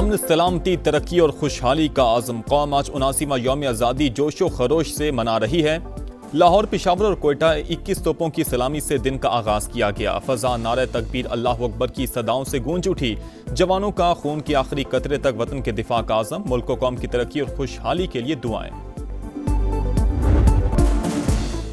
अमन, सलामती, तरक्की और खुशहाली का आज़म। कौम आज 79वां यौम आज़ादी जोशो खरोश से मना रही है। लाहौर, पेशावर और कोयटा 21 तोपों की सलामी से दिन का आगाज किया गया। फजा नारे तकबीर, अल्लाह अकबर की सदाओं से गूंज उठी। जवानों का खून के आखिरी कतरे तक वतन के दिफा का आज़म। मुल्क व कौम की तरक्की और खुशहाली के लिए दुआएं।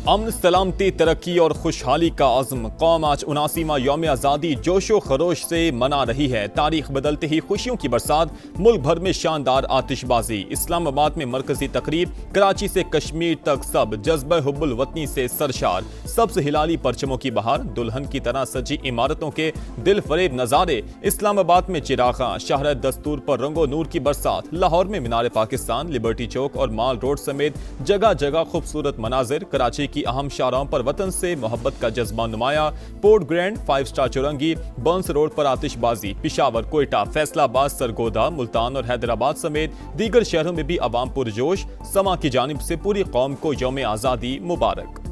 अमन, सलामती, तरक्की और खुशहाली का आज़म। कौम आज 79वां यौम आज़ादी जोशो खरोश से मना रही है। तारीख बदलते ही खुशियों की बरसात, मुल्क भर में शानदार आतिशबाजी। इस्लामाबाद में मरकजी तकरीब, कराची से कश्मीर तक सब जज्बा हुब्बुल वतनी से सरशार। सबसे हिलाली परचमों की बहार, दुल्हन की तरह सजी इमारतों के दिल फरेब नज़ारे। इस्लामाबाद में चिरागा, शहर दस्तूर पर रंगो नूर की बरसात। लाहौर में मीनार पाकिस्तान, लिबर्टी चौक और माल रोड समेत जगह जगह खूबसूरत मनाजिर। कराची की अहम शाहराहों पर वतन से मोहब्बत का जज्बा नुमाया। पोर्ट ग्रैंड, 5 स्टार चौरंगी, बर्न्स रोड पर आतिशबाजी। पेशावर, कोयटा, फैसलाबाद, सरगोदा, मुल्तान और हैदराबाद समेत दीगर शहरों में भी अवाम पुरजोश। समा की जानिब से पूरी कौम को यौम आज़ादी मुबारक।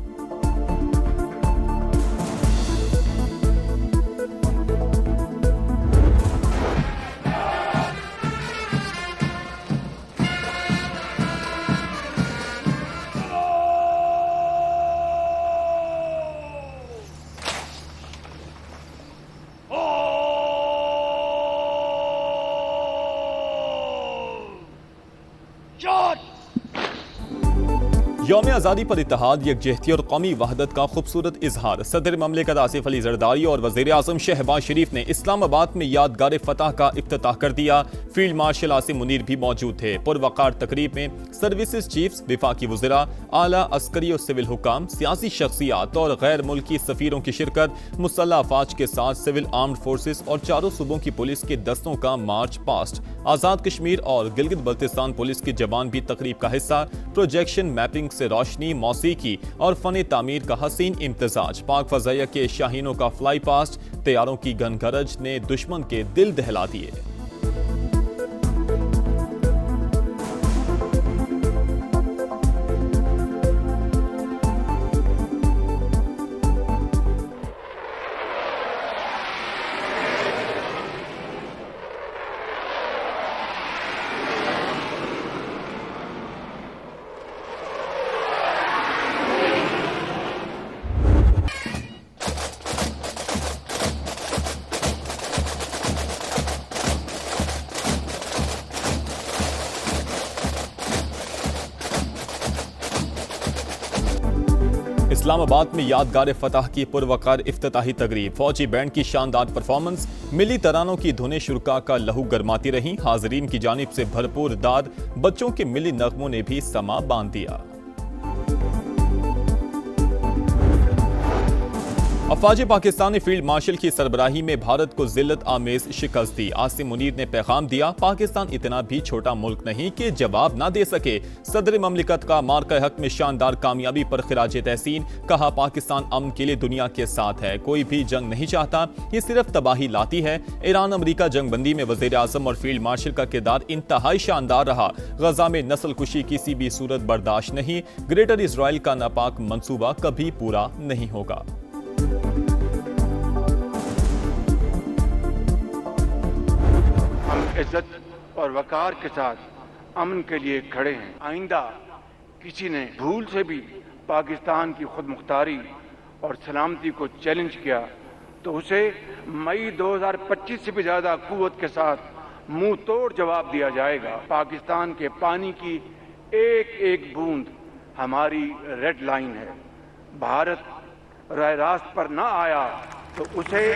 यौम आज़ादी पर इत्तेहाद, यकजहती और कौमी वहदत का खूबसूरत इजहार। सदर ममलिकत आसिफ अली जरदारी और वज़ीर आज़म शहबाज शरीफ ने इस्लामाबाद में यादगार फतह का इफ्तिताह कर दिया। फील्ड मार्शल आसिम मुनीर भी मौजूद थे। पुरवकार तकरीब में सर्विसेज चीफ्स, विफाकी वज़रा, आला अस्करी और सिविल हुकाम, सियासी शख्सियात और गैर मुल्की सफ़ीरों की शिरकत। मुसल्लह अफवाज के साथ सिविल आर्म्ड फोर्सेस और चारों सूबों की पुलिस के दस्तों का मार्च पास्ट। आज़ाद कश्मीर और गिलगित बल्तिस्तान पुलिस के जवान भी तकरीब का हिस्सा। प्रोजेक्शन, मैपिंग से रोशनी, मौसीकी और फन तामीर का हसीन इम्तजाज। पाक फजाइया के शाहीनों का फ्लाई पास्ट, तैयारों की गनगरज ने दुश्मन के दिल दहला दिए। इस्लामाबाद में यादगार फतह की पुरवकार इफ्तिताही तकरीब। फौजी बैंड की शानदार परफॉर्मेंस, मिली तरानों की धुनें शुरका का लहू गरमाती रहीं। हाजरीन की जानिब से भरपूर दाद, बच्चों के मिली नगमों ने भी समा बांध दिया। अफवाज पाकिस्तान ने फील्ड मार्शल की सरबराही में भारत को जिल्लत आमेज शिकस्त दी। आसिम मुनीर ने पैगाम दिया, पाकिस्तान इतना भी छोटा मुल्क नहीं कि जवाब ना दे सके। सदर ममलिकत का मार्का हक में शानदार कामयाबी पर खिराज तहसीन। कहा, पाकिस्तान अमन के लिए दुनिया के साथ है, कोई भी जंग नहीं चाहता, ये सिर्फ तबाही लाती है। ईरान अमरीका जंगबंदी में वज़ीर आज़म और फील्ड मार्शल का किरदार इंतहाई शानदार रहा। गजा में नस्ल कुशी किसी भी सूरत बर्दाश्त नहीं। ग्रेटर इसराइल का नापाक मंसूबा कभी पूरा नहीं होगा। इज्जत और वकार के साथ अमन के लिए खड़े हैं। आइंदा किसी ने भूल से भी पाकिस्तान की खुद मुख्तारी और सलामती को चैलेंज किया तो उसे मई 2025 से भी ज्यादा कुव्वत के साथ मुंह तोड़ जवाब दिया जाएगा। पाकिस्तान के पानी की एक एक बूंद हमारी रेड लाइन है। भारत राह रास्त पर न आया तो उसे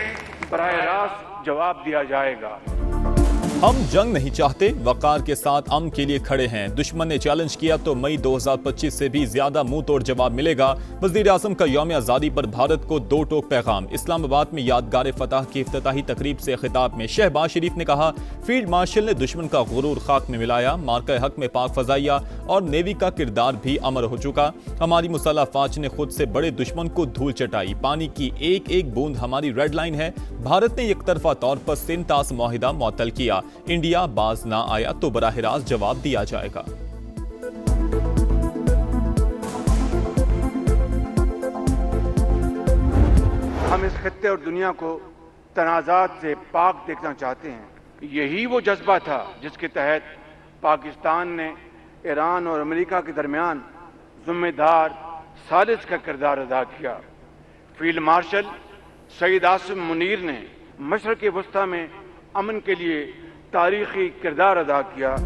बराह रास्त जवाब दिया जाएगा। हम जंग नहीं चाहते, वकार के साथ अमन के लिए खड़े हैं। दुश्मन ने चैलेंज किया तो मई 2025 से भी ज्यादा मुंह तोड़ जवाब मिलेगा। वज़ीर आज़म का यौम आज़ादी पर भारत को दो टोक पैगाम। इस्लामाबाद में यादगार फतह की इफ्तिताही तकरीब से खिताब में शहबाज शरीफ ने कहा, फील्ड मार्शल ने दुश्मन का गुरूर खाक में मिलाया। मार्का हक में पाक फजाइया और नेवी का किरदार भी अमर हो चुका। हमारी मुसल्लह अफवाज ने खुद से बड़े दुश्मन को धूल चटाई। पानी की एक एक बूंद हमारी रेड लाइन है। भारत ने एक तरफा तौर पर सिंतास मुआहिदा मुअत्तल किया। इंडिया बाज ना आया तो बराह रास्त जवाब दिया जाएगा। हम इस खित्ते और दुनिया को तनाज़ात से पाक देखना चाहते हैं। यही वो जज्बा था जिसके तहत पाकिस्तान ने ईरान और अमेरिका के दरमियान जिम्मेदार साजिश का किरदार अदा किया। फील्ड मार्शल सईद आसिम मुनीर ने मशरक़ वस्ता में अमन के लिए तारीखी किरदार अदा किया।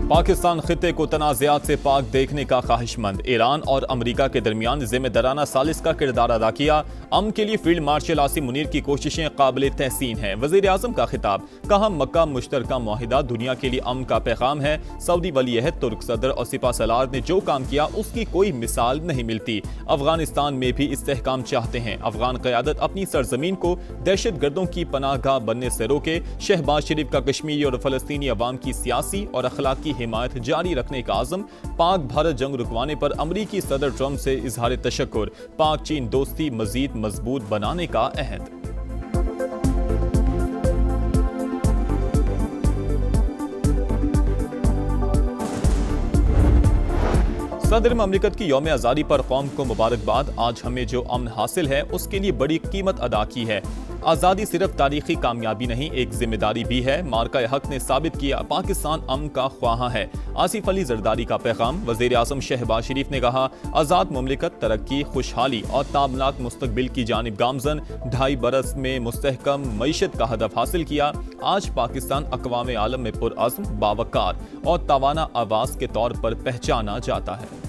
पाकिस्तान खिते को तनाज़ात से पाक देखने का ख्वाहिशमंद, ईरान और अमेरिका के दरमियान जिम्मेदाराना सालिस का किरदार अदा किया। अमन के लिए फील्ड मार्शल आसिम मुनीर की कोशिशें काबिल तहसीन हैं। वज़ीर आज़म का खिताब, कहा मक्का मुश्तरका मुआहिदा दुनिया के लिए अमन का पैगाम है। सऊदी वलीअहद तुर्क सदर और सिपा सलार ने जो काम किया उसकी कोई मिसाल नहीं मिलती। अफगानिस्तान में भी इस्तेहकाम चाहते हैं। अफगान क़यादत अपनी सरजमीन को दहशत गर्दों की पनाहगाह बनने से रोके। शहबाज शरीफ का कश्मीरी और फ़लस्तीनी अवाम की सियासी और अखलाकी हिमायत जारी रखने का आज़म। पाक भारत जंग रुकवाने पर अमरीकी सदर ट्रंप से इजहार तशक्कुर। पाक चीन दोस्ती मजीद मजबूत बनाने का अहद। सदर ममलिकत की यौम आज़ादी पर कौम को मुबारकबाद। आज हमें जो अमन हासिल है उसके लिए बड़ी कीमत अदा की है। आज़ादी सिर्फ तारीखी कामयाबी नहीं, एक जिम्मेदारी भी है। मार्का हक ने साबित किया पाकिस्तान अमन का ख्वाहा है। आसिफ अली जरदारी का पैगाम। वज़ीर आज़म शहबाज शरीफ ने कहा आज़ाद मुमलिकत तरक्की, खुशहाली और ताबनाक मुस्तकबिल की जानिब गामजन। 2.5 बरस में मुस्तहकम मईशत का हदफ हासिल किया। आज पाकिस्तान अक़वाम आलम में पुरअज़्म, बावकार और तवाना आवाज़ के तौर पर पहचाना जाता है।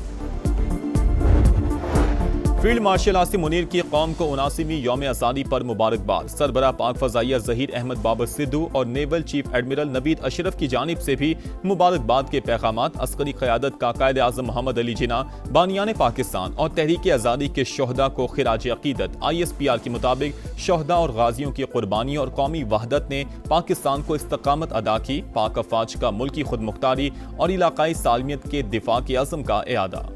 फील्ड मार्शल आसिम मुनीर की कौम को 79वीं यौम आज़ादी पर मुबारकबाद। सरबराह पाक फ़ज़ाइया ज़हीर अहमद बाबर सिद्धू और naval chief admiral Naveed Ashraf की जानिब से भी मुबारकबाद के पैगामात। अस्करी क़यादत का कायद आज़म मोहम्मद अली जिन्ना, बानियान पाकिस्तान और तहरीक आज़ादी के शोहदा को खिराज अक़ीदत। ISPR के मुताबिक शोहदा और गाजियों की कुर्बानी और कौमी वहदत ने पाकिस्तान को इस्तकामत अदा की। पाक अफ़वाज का मुल्की खुद मुख्तारी और इलाकाई सालमियत के दिफा के अज़म का इआदा।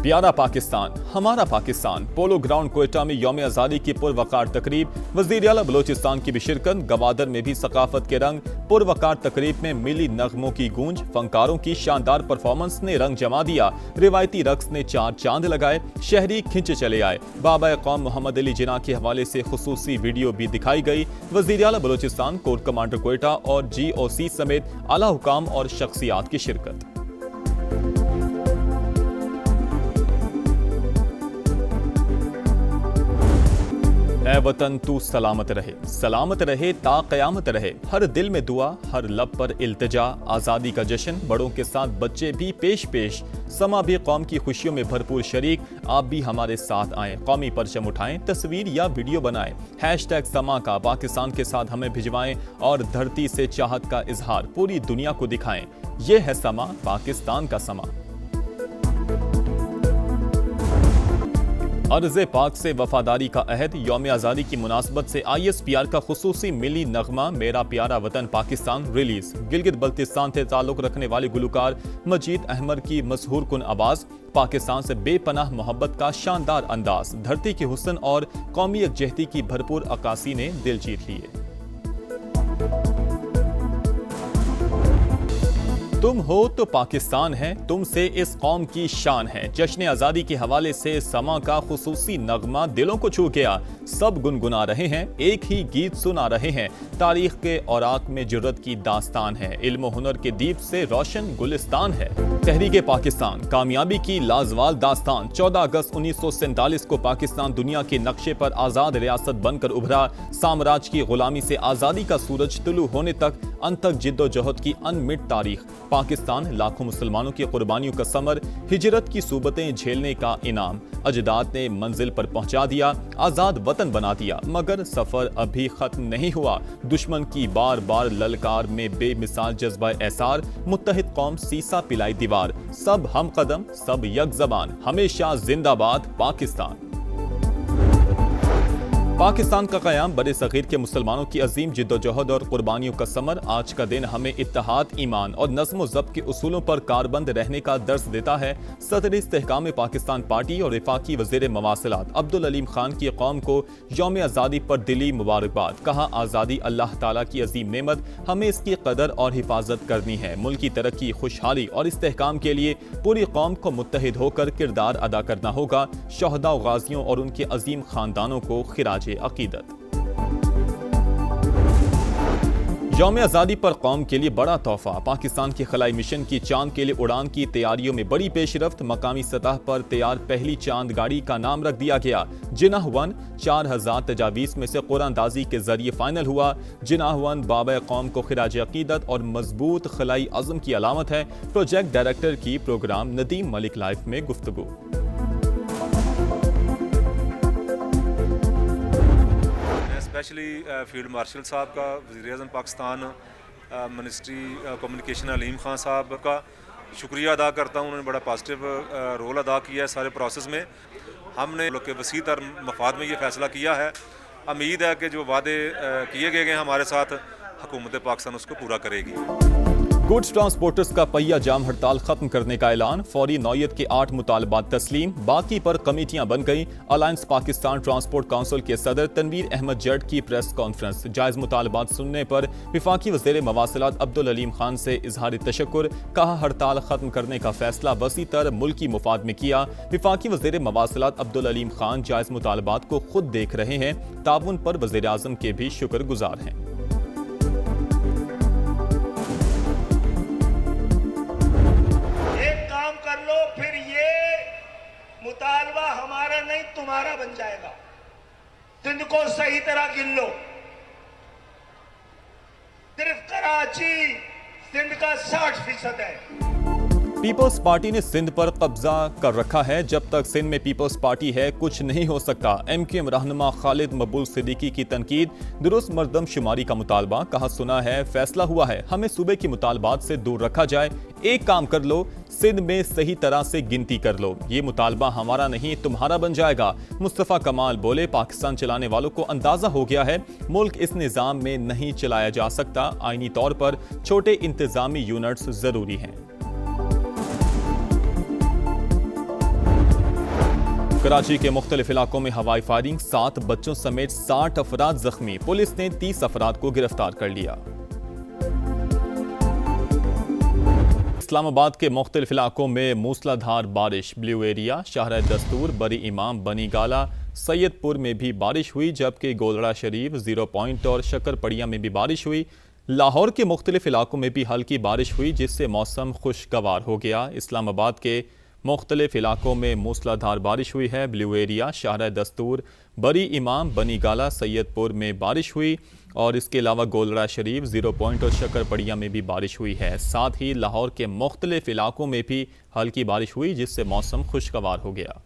प्यारा पाकिस्तान, हमारा पाकिस्तान। पोलो ग्राउंड कोयटा में यौम आज़ादी की पुरवकार तकरीब। वज़ीर आला बलोचिस्तान की भी शिरकत। गवादर में भी सकाफत के रंग। पुरवकार तकरीब में मिली नगमों की गूंज। फनकारों की शानदार परफॉर्मेंस ने रंग जमा दिया। रिवायती रक्स ने 4 चांद लगाए। शहरी खिंचे चले आए। बाबा कौम मोहम्मद अली जिन्ना के हवाले से खुसूसी वीडियो भी दिखाई गई। वज़ीर आला बलोचिस्तान, कोर कमांडर कोयटा और GOC समेत आला हुकाम और शख्सियात की शिरकत। ऐ वतन तू सलामत रहे ता क़यामत रहे। हर दिल में दुआ, हर लब पर इल्तिजा। आज़ादी का जश्न, बड़ों के साथ बच्चे भी पेश। समा भी कौम की खुशियों में भरपूर शरीक। आप भी हमारे साथ आएं, कौमी परचम उठाएं, तस्वीर या वीडियो बनाएं। #समा का पाकिस्तान के साथ हमें भिजवाएं और धरती से चाहत का इजहार पूरी दुनिया को दिखाएं। ये है समा, पाकिस्तान का समा। अर्ज़े पाक से वफादारी का अहद। यौम आज़ादी की मुनासबत से ISPR का खुसूसी मिली नगमा मेरा प्यारा वतन पाकिस्तान रिलीज। गिलगित बल्तिस्तान से ताल्लुक़ रखने वाले गुलकार मजीद अहमद की मशहूर कुन आवाज़। पाकिस्तान से बेपनाह मोहब्बत का शानदार अंदाज। धरती के हुस्न और कौमी यकजहती की भरपूर अक्कासी ने दिल जीत लिए। तुम हो तो पाकिस्तान है, तुमसे इस कौम की शान है। जश्न आज़ादी के हवाले से समा का खुसूसी नगमा दिलों को छू गया। सब गुनगुना रहे हैं, एक ही गीत सुना रहे हैं। तारीख के औराक में जुर्रत की दास्तान है। इल्म हुनर के दीप से रोशन गुलिस्तान है। तहरीक पाकिस्तान, कामयाबी की लाजवाल दास्तान। 14 अगस्त 1947 को पाकिस्तान दुनिया के नक्शे पर आज़ाद रियासत बनकर उभरा। साम्राज्य की गुलामी से आज़ादी का सूरज तुलू होने तक अनथक जिद्दोजहद की अनमिट तारीख। पाकिस्तान लाखों मुसलमानों की कुर्बानियों का समर, हिजरत की सूबतें झेलने का इनाम। अजदाद ने मंजिल पर पहुंचा दिया, आज़ाद वतन बना दिया। मगर सफ़र अभी खत्म नहीं हुआ। दुश्मन की बार बार ललकार में बेमिसाल जज्बा एसार। मुत्तहिद कौम सीसा पिलाई दीवार। सब हम कदम, सब यक ज़बान। हमेशा जिंदाबाद पाकिस्तान। पाकिस्तान का क़याम बड़े सग़ीर के मुसलमानों की अजीम जिद्दोजहद और कुर्बानियों का समर। आज का दिन हमें इत्तेहाद, ईमान और नज़्म ज़ब्त के उसूलों पर कारबंद रहने का दर्स देता है। सदर इस्तेहकाम पाकिस्तान पार्टी और वफाकी वज़ीर मवासिलात अब्दुल अलीम खान की कौम को यौम आज़ादी पर दिली मुबारकबाद। कहा, आज़ादी अल्लाह ताला की अजीम नेमत, हमें इसकी कदर और हिफाजत करनी है। मुल्क की तरक्की, खुशहाली और इस्तेहकाम के लिए पूरी कौम को मुत्तहिद होकर किरदार अदा करना होगा। शहदा गाजियों और उनके अजीम खानदानों को खिराज अकीदत। यौम आज़ादी पर कौम के लिए बड़ा तोहफा। पाकिस्तान के खलाई मिशन की चांद के लिए उड़ान की तैयारियों में बड़ी पेशरफ्त। मकामी सतह पर तैयार पहली चांद गाड़ी का नाम रख दिया गया जिनाह 1। 4000 तजावीज़ में से कुरानदाजी के जरिए फाइनल हुआ। जिनाह 1 बाबा कौम को खिराज अकीदत और मजबूत खलाई अज़म की अलामत है। प्रोजेक्ट डायरेक्टर की प्रोग्राम नदीम मलिक लाइफ में गुफ्तगू। स्पेशली फील्ड मार्शल साहब का, वज़ीर आज़म पाकिस्तान, मिनिस्ट्री कम्युनिकेशन अलीम खान साहब का शुक्रिया अदा करता हूँ। उन्होंने बड़ा पॉजिटिव रोल अदा किया है सारे प्रोसेस में। हमने लोग के वसी तर मफाद में ये फ़ैसला किया है। उम्मीद है कि जो वादे किए गए हैं हमारे साथ, हुकूमत पाकिस्तान उसको पूरा करेगी। गुड्स ट्रांसपोर्टर्स का पहिया जाम हड़ताल खत्म करने का ऐलान। फौरी नौयत के 8 मुतालबात तस्लीम, बाकी पर कमेटियां बन गई। अलायंस पाकिस्तान ट्रांसपोर्ट काउंसिल के सदर तनवीर अहमद जट की प्रेस कॉन्फ्रेंस। जायज मुतालबात सुनने पर वफाकी वज़ीर मवासिलात अब्दुल अलीम खान से इजहार तशक्कुर। कहा, हड़ताल खत्म करने का फैसला वसी तर मुल्की मुफाद में किया। वफाकी वज़ीर मवासिलात अब्दुल अलीम खान जायज मुतालबात को खुद देख रहे हैं। ताउन पर वज़ीर आज़म के भी शुक्रगुजार हैं। मुतालबा हमारा नहीं तुम्हारा बन जाएगा। सिंध को सही तरह गिन लो। सिर्फ कराची सिंध का 60% है। पीपल्स पार्टी ने सिंध पर कब्जा कर रखा है। जब तक सिंध में पीपल्स पार्टी है कुछ नहीं हो सकता। MQM रहनुमा खालिद मकबूल सिद्दीकी की तनकीद। दुरुस्त मर्दमशुमारी का मुतालबा। कहा, सुना है, फैसला हुआ है, हमें सूबे की मुतालबात से दूर रखा जाए। एक काम कर लो, सिंध में सही तरह से गिनती कर लो। ये मुतालबा हमारा नहीं तुम्हारा बन जाएगा। मुस्तफ़ा कमाल बोले, पाकिस्तान चलाने वालों को अंदाजा हो गया है मुल्क इस निज़ाम में नहीं चलाया जा सकता। आईनी तौर पर छोटे इंतजामी यूनिट्स जरूरी हैं। कराची के मुख्तलिफ इलाकों में हवाई फायरिंग, 7 बच्चों समेत 60 अफराद जख्मी। पुलिस ने 30 अफराद को गिरफ्तार कर लिया। इस्लामाबाद के मुख्तलिफ इलाकों में मूसलाधार बारिश। ब्लू एरिया, शाहरा दस्तूर, बरी इमाम, बनी गाला, सैयदपुर में भी बारिश हुई, जबकि गोलड़ा शरीफ, 0 पॉइंट और शक्करपड़िया में भी बारिश हुई। लाहौर के मुख्तलिफ इलाकों में भी हल्की बारिश हुई, जिससे मौसम खुशगवार हो गया। इस्लामाबाद के मुख्तलिफ इलाकों में मूसलाधार बारिश हुई है। ब्लू एरिया, शाहरा दस्तूर, बरी इमाम, बनी गाला, सैयदपुर में बारिश हुई और इसके अलावा गोलड़ा शरीफ, 0 पॉइंट और शक्करपड़िया में भी बारिश हुई है। साथ ही लाहौर के मुख्तलिफ इलाकों में भी हल्की बारिश हुई, जिससे मौसम खुशगवार हो गया।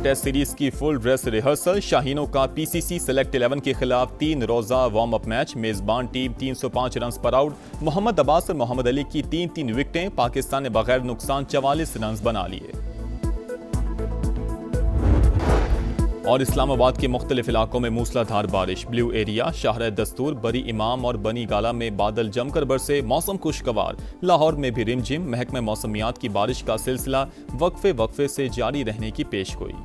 टेस्ट सीरीज की फुल ड्रेस रिहर्सल। शाहीनों का PCC सेलेक्ट 11 के खिलाफ 3 रोजा वार्म अप मैच। मेजबान टीम 305 रन पर आउट। मोहम्मद अब्बास और मोहम्मद अली की 3-3 विकेटें। पाकिस्तान ने बगैर नुकसान 44 रन बना लिए। और इस्लामाबाद के मुख्तलिफ इलाकों में मूसलाधार बारिश। ब्लू एरिया, शाहरा दस्तूर, बरी इमाम और बनी गाला में बादल जमकर बरसे, मौसम खुशगवार। लाहौर में भी रिमझिम। महकमे मौसमियात की बारिश का सिलसिला वक्फे से जारी रहने की पेशगोई।